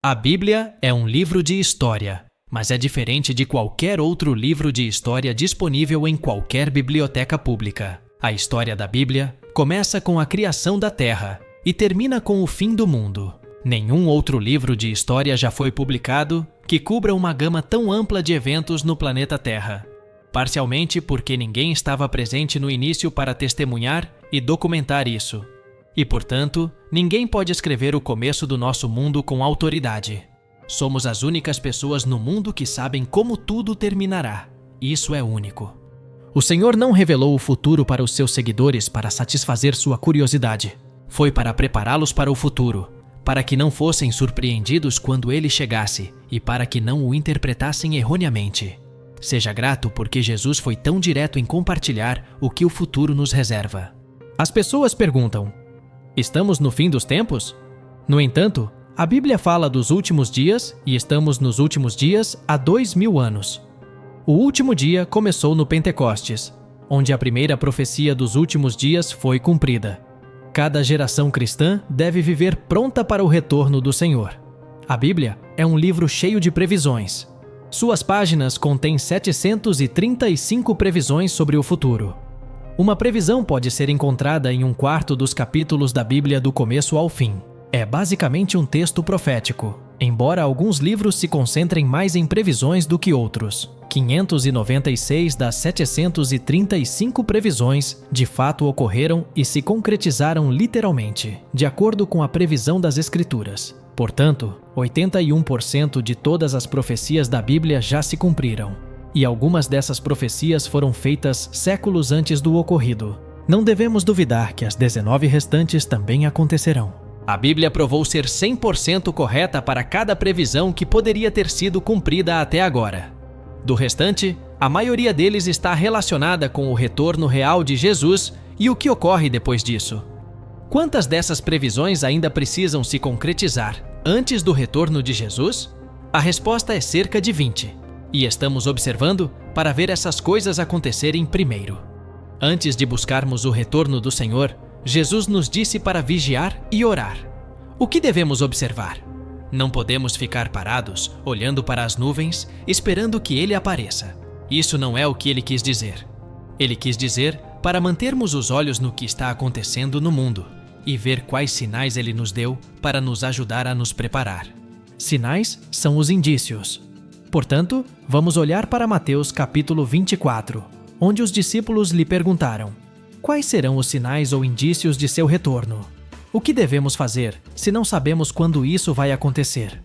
A Bíblia é um livro de história, mas é diferente de qualquer outro livro de história disponível em qualquer biblioteca pública. A história da Bíblia começa com a criação da Terra e termina com o fim do mundo. Nenhum outro livro de história já foi publicado que cubra uma gama tão ampla de eventos no planeta Terra. Parcialmente porque ninguém estava presente no início para testemunhar e documentar isso. E, portanto, ninguém pode escrever o começo do nosso mundo com autoridade. Somos as únicas pessoas no mundo que sabem como tudo terminará. Isso é único. O Senhor não revelou o futuro para os seus seguidores para satisfazer sua curiosidade. Foi para prepará-los para o futuro, para que não fossem surpreendidos quando ele chegasse e para que não o interpretassem erroneamente. Seja grato porque Jesus foi tão direto em compartilhar o que o futuro nos reserva. As pessoas perguntam: estamos no fim dos tempos? No entanto, a Bíblia fala dos últimos dias e estamos nos últimos dias há 2000 anos. O último dia começou no Pentecostes, onde a primeira profecia dos últimos dias foi cumprida. Cada geração cristã deve viver pronta para o retorno do Senhor. A Bíblia é um livro cheio de previsões. Suas páginas contêm 735 previsões sobre o futuro. Uma previsão pode ser encontrada em 1/4 dos capítulos da Bíblia do começo ao fim. É basicamente um texto profético, embora alguns livros se concentrem mais em previsões do que outros. 596 das 735 previsões de fato ocorreram e se concretizaram literalmente, de acordo com a previsão das Escrituras. Portanto, 81% de todas as profecias da Bíblia já se cumpriram. E algumas dessas profecias foram feitas séculos antes do ocorrido. Não devemos duvidar que as 19 restantes também acontecerão. A Bíblia provou ser 100% correta para cada previsão que poderia ter sido cumprida até agora. Do restante, a maioria deles está relacionada com o retorno real de Jesus e o que ocorre depois disso. Quantas dessas previsões ainda precisam se concretizar antes do retorno de Jesus? A resposta é cerca de 20. E estamos observando para ver essas coisas acontecerem primeiro. Antes de buscarmos o retorno do Senhor, Jesus nos disse para vigiar e orar. O que devemos observar? Não podemos ficar parados, olhando para as nuvens, esperando que Ele apareça. Isso não é o que Ele quis dizer. Ele quis dizer para mantermos os olhos no que está acontecendo no mundo e ver quais sinais Ele nos deu para nos ajudar a nos preparar. Sinais são os indícios. Portanto, vamos olhar para Mateus capítulo 24, onde os discípulos lhe perguntaram: quais serão os sinais ou indícios de seu retorno? O que devemos fazer se não sabemos quando isso vai acontecer?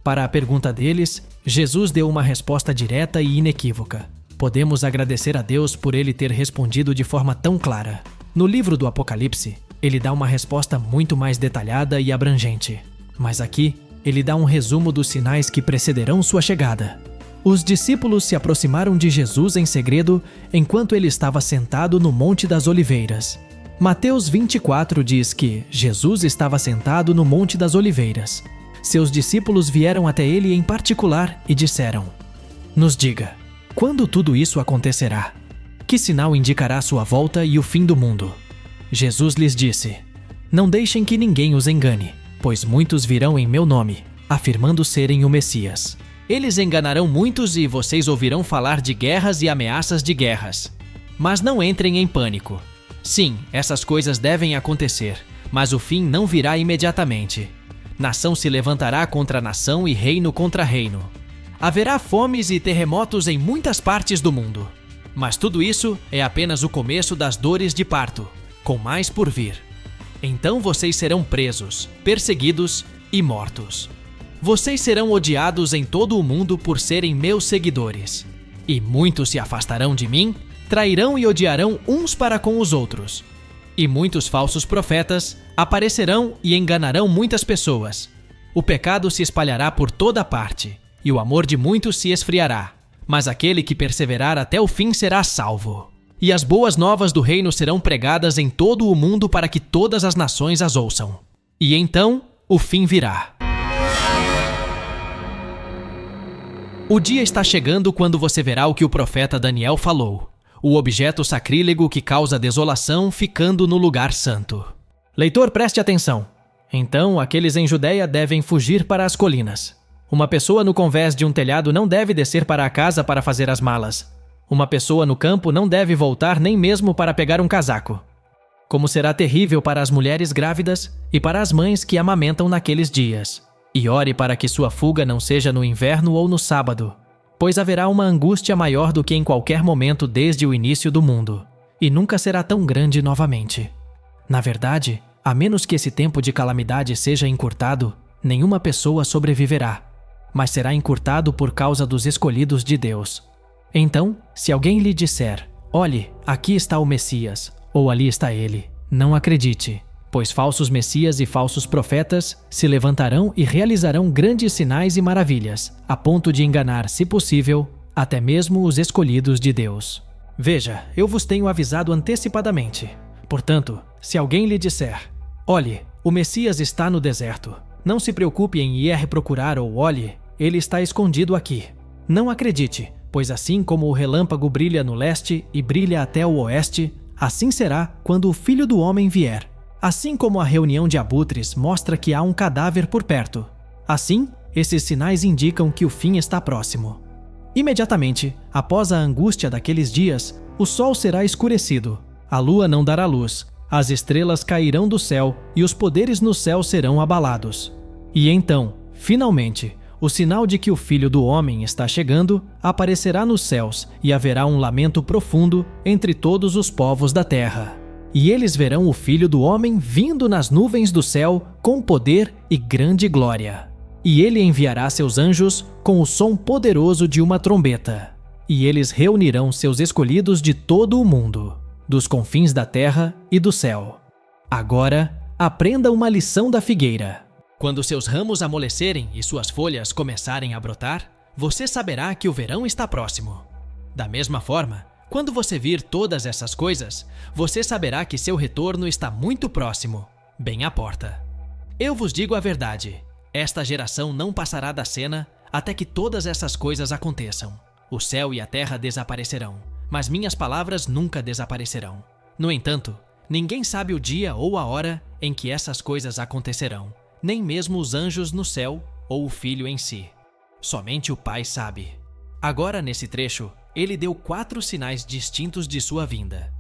Para a pergunta deles, Jesus deu uma resposta direta e inequívoca. Podemos agradecer a Deus por ele ter respondido de forma tão clara. No livro do Apocalipse, ele dá uma resposta muito mais detalhada e abrangente. Mas aqui, ele dá um resumo dos sinais que precederão sua chegada. Os discípulos se aproximaram de Jesus em segredo enquanto ele estava sentado no Monte das Oliveiras. Mateus 24 diz que Jesus estava sentado no Monte das Oliveiras. Seus discípulos vieram até ele em particular e disseram: nos diga, quando tudo isso acontecerá? Que sinal indicará sua volta e o fim do mundo? Jesus lhes disse: não deixem que ninguém os engane, pois muitos virão em meu nome, afirmando serem o Messias. Eles enganarão muitos e vocês ouvirão falar de guerras e ameaças de guerras. Mas não entrem em pânico. Sim, essas coisas devem acontecer, mas o fim não virá imediatamente. Nação se levantará contra nação e reino contra reino. Haverá fomes e terremotos em muitas partes do mundo. Mas tudo isso é apenas o começo das dores de parto, com mais por vir. Então vocês serão presos, perseguidos e mortos. Vocês serão odiados em todo o mundo por serem meus seguidores. E muitos se afastarão de mim, trairão e odiarão uns para com os outros. E muitos falsos profetas aparecerão e enganarão muitas pessoas. O pecado se espalhará por toda parte, e o amor de muitos se esfriará. Mas aquele que perseverar até o fim será salvo. E as boas novas do reino serão pregadas em todo o mundo para que todas as nações as ouçam. E então o fim virá. O dia está chegando quando você verá o que o profeta Daniel falou: o objeto sacrílego que causa desolação ficando no lugar santo. Leitor, preste atenção. Então, aqueles em Judeia devem fugir para as colinas. Uma pessoa no convés de um telhado não deve descer para a casa para fazer as malas. Uma pessoa no campo não deve voltar nem mesmo para pegar um casaco. Como será terrível para as mulheres grávidas e para as mães que amamentam naqueles dias. E ore para que sua fuga não seja no inverno ou no sábado, pois haverá uma angústia maior do que em qualquer momento desde o início do mundo, e nunca será tão grande novamente. Na verdade, a menos que esse tempo de calamidade seja encurtado, nenhuma pessoa sobreviverá, mas será encurtado por causa dos escolhidos de Deus. Então, se alguém lhe disser, olhe, aqui está o Messias, ou ali está ele, não acredite, pois falsos messias e falsos profetas se levantarão e realizarão grandes sinais e maravilhas, a ponto de enganar, se possível, até mesmo os escolhidos de Deus. Veja, eu vos tenho avisado antecipadamente. Portanto, se alguém lhe disser, olhe, o Messias está no deserto, não se preocupe em ir procurar ou olhe, ele está escondido aqui. Não acredite, pois assim como o relâmpago brilha no leste e brilha até o oeste, assim será quando o Filho do Homem vier. Assim como a reunião de abutres mostra que há um cadáver por perto, assim, esses sinais indicam que o fim está próximo. Imediatamente, após a angústia daqueles dias, o sol será escurecido, a lua não dará luz, as estrelas cairão do céu e os poderes no céu serão abalados. E então, finalmente, o sinal de que o Filho do Homem está chegando aparecerá nos céus e haverá um lamento profundo entre todos os povos da terra. E eles verão o Filho do Homem vindo nas nuvens do céu com poder e grande glória. E ele enviará seus anjos com o som poderoso de uma trombeta. E eles reunirão seus escolhidos de todo o mundo, dos confins da terra e do céu. Agora, aprenda uma lição da figueira. Quando seus ramos amolecerem e suas folhas começarem a brotar, você saberá que o verão está próximo. Da mesma forma, quando você vir todas essas coisas, você saberá que seu retorno está muito próximo, bem à porta. Eu vos digo a verdade, esta geração não passará da cena até que todas essas coisas aconteçam. O céu e a terra desaparecerão, mas minhas palavras nunca desaparecerão. No entanto, ninguém sabe o dia ou a hora em que essas coisas acontecerão, nem mesmo os anjos no céu ou o Filho em si. Somente o Pai sabe. Agora, nesse trecho, ele deu 4 sinais distintos de sua vinda.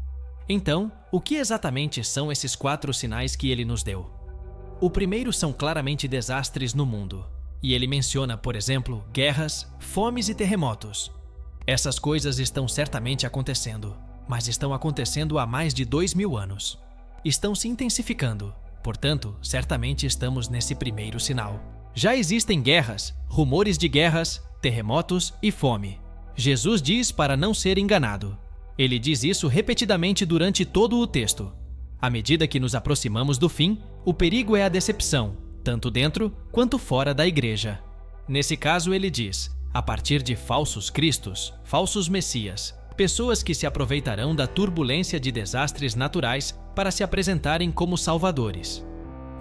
Então, o que exatamente são esses 4 sinais que ele nos deu? O primeiro são claramente desastres no mundo, e ele menciona, por exemplo, guerras, fomes e terremotos. Essas coisas estão certamente acontecendo, mas estão acontecendo há mais de 2000 anos. Estão se intensificando, portanto, certamente estamos nesse primeiro sinal. Já existem guerras, rumores de guerras, terremotos e fome. Jesus diz para não ser enganado. Ele diz isso repetidamente durante todo o texto. À medida que nos aproximamos do fim, o perigo é a decepção, tanto dentro quanto fora da igreja. Nesse caso, ele diz, a partir de falsos cristos, falsos messias, pessoas que se aproveitarão da turbulência de desastres naturais para se apresentarem como salvadores.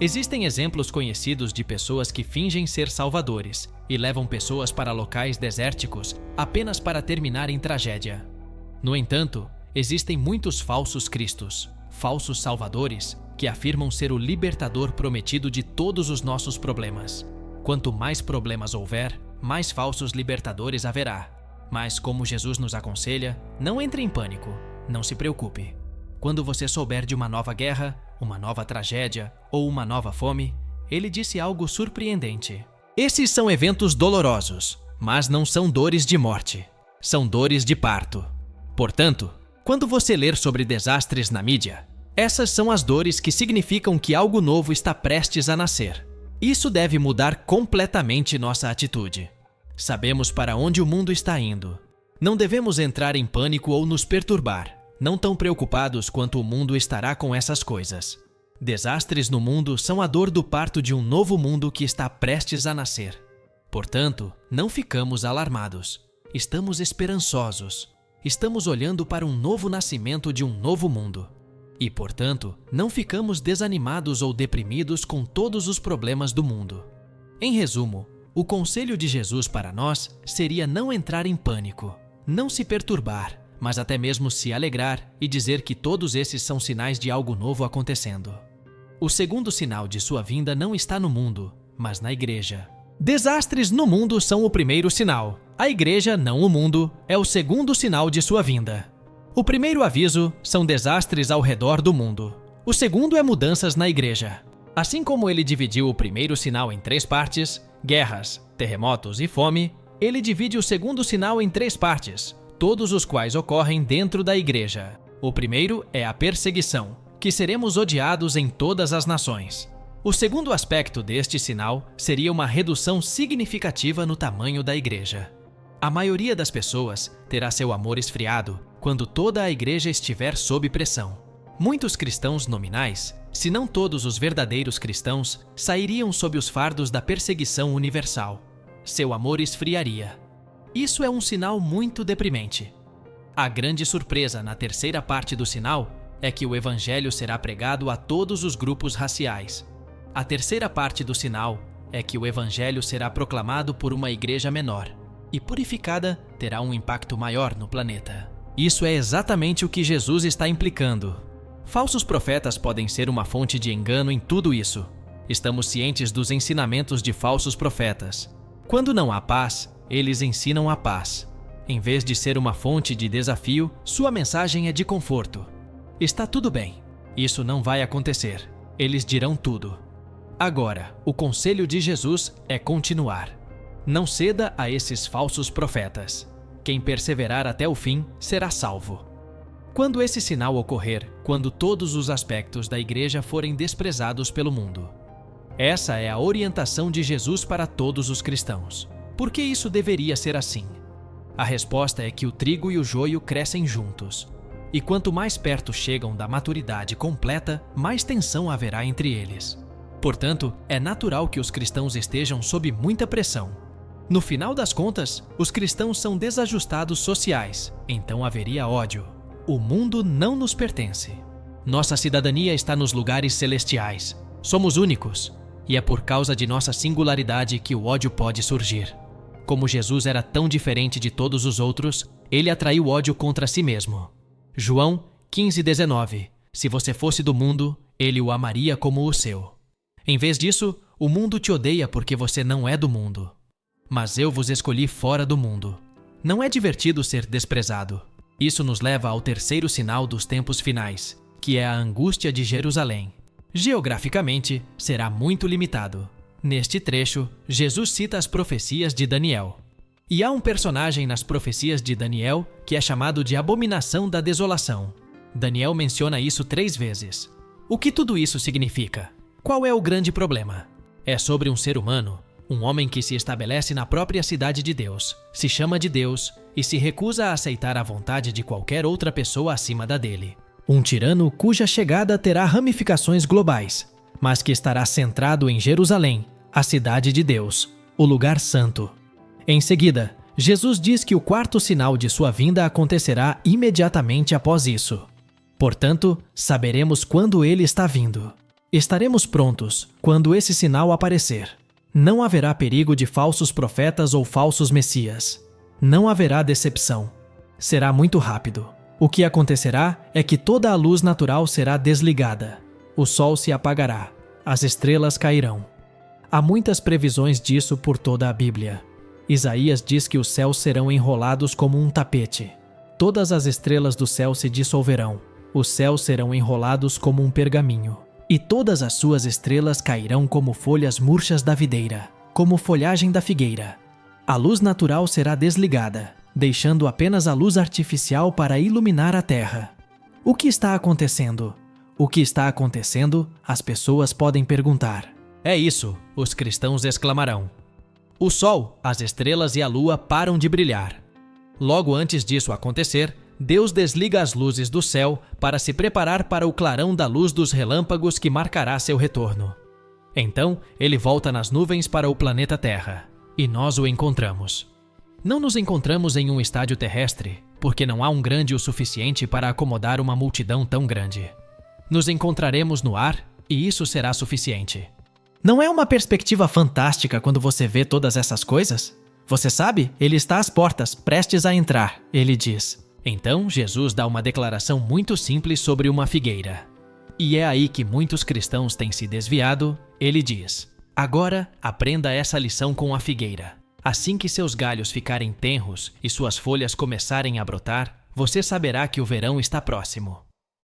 Existem exemplos conhecidos de pessoas que fingem ser salvadores e levam pessoas para locais desérticos apenas para terminar em tragédia. No entanto, existem muitos falsos cristos, falsos salvadores, que afirmam ser o libertador prometido de todos os nossos problemas. Quanto mais problemas houver, mais falsos libertadores haverá. Mas, como Jesus nos aconselha, não entre em pânico, não se preocupe. Quando você souber de uma nova guerra, uma nova tragédia ou uma nova fome, ele disse algo surpreendente. Esses são eventos dolorosos, mas não são dores de morte. São dores de parto. Portanto, quando você ler sobre desastres na mídia, essas são as dores que significam que algo novo está prestes a nascer. Isso deve mudar completamente nossa atitude. Sabemos para onde o mundo está indo. Não devemos entrar em pânico ou nos perturbar, não tão preocupados quanto o mundo estará com essas coisas. Desastres no mundo são a dor do parto de um novo mundo que está prestes a nascer. Portanto, não ficamos alarmados. Estamos esperançosos. Estamos olhando para um novo nascimento de um novo mundo. E, portanto, não ficamos desanimados ou deprimidos com todos os problemas do mundo. Em resumo, o conselho de Jesus para nós seria não entrar em pânico, não se perturbar, mas até mesmo se alegrar e dizer que todos esses são sinais de algo novo acontecendo. O segundo sinal de sua vinda não está no mundo, mas na igreja. Desastres no mundo são o primeiro sinal. A igreja, não o mundo, é o segundo sinal de sua vinda. O primeiro aviso são desastres ao redor do mundo. O segundo é mudanças na igreja. Assim como ele dividiu o primeiro sinal em 3 partes, guerras, terremotos e fome, ele divide o segundo sinal em 3 partes, todos os quais ocorrem dentro da igreja. O primeiro é a perseguição, que seremos odiados em todas as nações. O segundo aspecto deste sinal seria uma redução significativa no tamanho da igreja. A maioria das pessoas terá seu amor esfriado quando toda a igreja estiver sob pressão. Muitos cristãos nominais, se não todos os verdadeiros cristãos, sairiam sob os fardos da perseguição universal. Seu amor esfriaria. Isso é um sinal muito deprimente. A grande surpresa na terceira parte do sinal é que o evangelho será pregado a todos os grupos raciais. A terceira parte do sinal é que o evangelho será proclamado por uma igreja menor e purificada terá um impacto maior no planeta. Isso é exatamente o que Jesus está implicando. Falsos profetas podem ser uma fonte de engano em tudo isso. Estamos cientes dos ensinamentos de falsos profetas. Quando não há paz, eles ensinam a paz. Em vez de ser uma fonte de desafio, sua mensagem é de conforto. Está tudo bem. Isso não vai acontecer. Eles dirão tudo. Agora, o conselho de Jesus é continuar. Não ceda a esses falsos profetas. Quem perseverar até o fim será salvo. Quando esse sinal ocorrer, quando todos os aspectos da igreja forem desprezados pelo mundo. Essa é a orientação de Jesus para todos os cristãos. Por que isso deveria ser assim? A resposta é que o trigo e o joio crescem juntos. E quanto mais perto chegam da maturidade completa, mais tensão haverá entre eles. Portanto, é natural que os cristãos estejam sob muita pressão. No final das contas, os cristãos são desajustados sociais, então haveria ódio. O mundo não nos pertence. Nossa cidadania está nos lugares celestiais. Somos únicos, e é por causa de nossa singularidade que o ódio pode surgir. Como Jesus era tão diferente de todos os outros, ele atraiu ódio contra si mesmo. João 15:19. Se você fosse do mundo, ele o amaria como o seu. Em vez disso, o mundo te odeia porque você não é do mundo. Mas eu vos escolhi fora do mundo. Não é divertido ser desprezado. Isso nos leva ao terceiro sinal dos tempos finais, que é a angústia de Jerusalém. Geograficamente, será muito limitado. Neste trecho, Jesus cita as profecias de Daniel. E há um personagem nas profecias de Daniel que é chamado de Abominação da Desolação. Daniel menciona isso 3 vezes. O que tudo isso significa? Qual é o grande problema? É sobre um ser humano, um homem que se estabelece na própria cidade de Deus, se chama de Deus e se recusa a aceitar a vontade de qualquer outra pessoa acima da dele. Um tirano cuja chegada terá ramificações globais, mas que estará centrado em Jerusalém, a cidade de Deus, o lugar santo. Em seguida, Jesus diz que o quarto sinal de sua vinda acontecerá imediatamente após isso. Portanto, saberemos quando ele está vindo. Estaremos prontos quando esse sinal aparecer. Não haverá perigo de falsos profetas ou falsos messias. Não haverá decepção. Será muito rápido. O que acontecerá é que toda a luz natural será desligada. O sol se apagará. As estrelas cairão. Há muitas previsões disso por toda a Bíblia. Isaías diz que os céus serão enrolados como um tapete. Todas as estrelas do céu se dissolverão. Os céus serão enrolados como um pergaminho. E todas as suas estrelas cairão como folhas murchas da videira, como folhagem da figueira. A luz natural será desligada, deixando apenas a luz artificial para iluminar a terra. O que está acontecendo? O que está acontecendo? As pessoas podem perguntar. É isso, os cristãos exclamarão. O sol, as estrelas e a lua param de brilhar. Logo antes disso acontecer, Deus desliga as luzes do céu para se preparar para o clarão da luz dos relâmpagos que marcará seu retorno. Então, ele volta nas nuvens para o planeta Terra, e nós o encontramos. Não nos encontramos em um estádio terrestre, porque não há um grande o suficiente para acomodar uma multidão tão grande. Nos encontraremos no ar, e isso será suficiente. Não é uma perspectiva fantástica quando você vê todas essas coisas? Você sabe, ele está às portas, prestes a entrar, ele diz. Então, Jesus dá uma declaração muito simples sobre uma figueira. E é aí que muitos cristãos têm se desviado. Ele diz: agora aprenda essa lição com a figueira. Assim que seus galhos ficarem tenros e suas folhas começarem a brotar, você saberá que o verão está próximo.